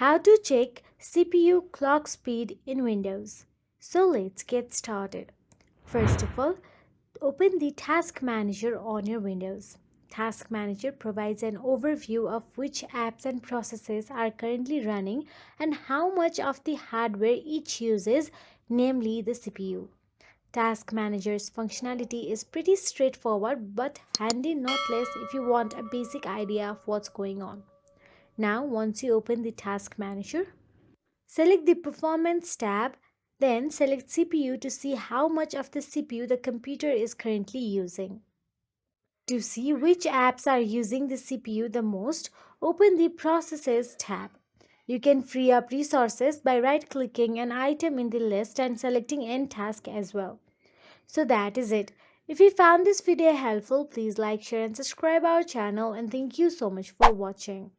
How to check CPU clock speed in Windows. So let's get started. First of all, open the Task Manager on your Windows. Task Manager provides an overview of which apps and processes are currently running and how much of the hardware each uses, namely the CPU. Task Manager's functionality is pretty straightforward but handy not less if you want a basic idea of what's going on. Now, once you open the Task Manager, select the Performance tab, then select CPU to see how much of the CPU the computer is currently using. To see which apps are using the CPU the most, open the Processes tab. You can free up resources by right clicking an item in the list and selecting End Task as well. So that is it. If you found this video helpful, please like, share and subscribe our channel, and thank you so much for watching.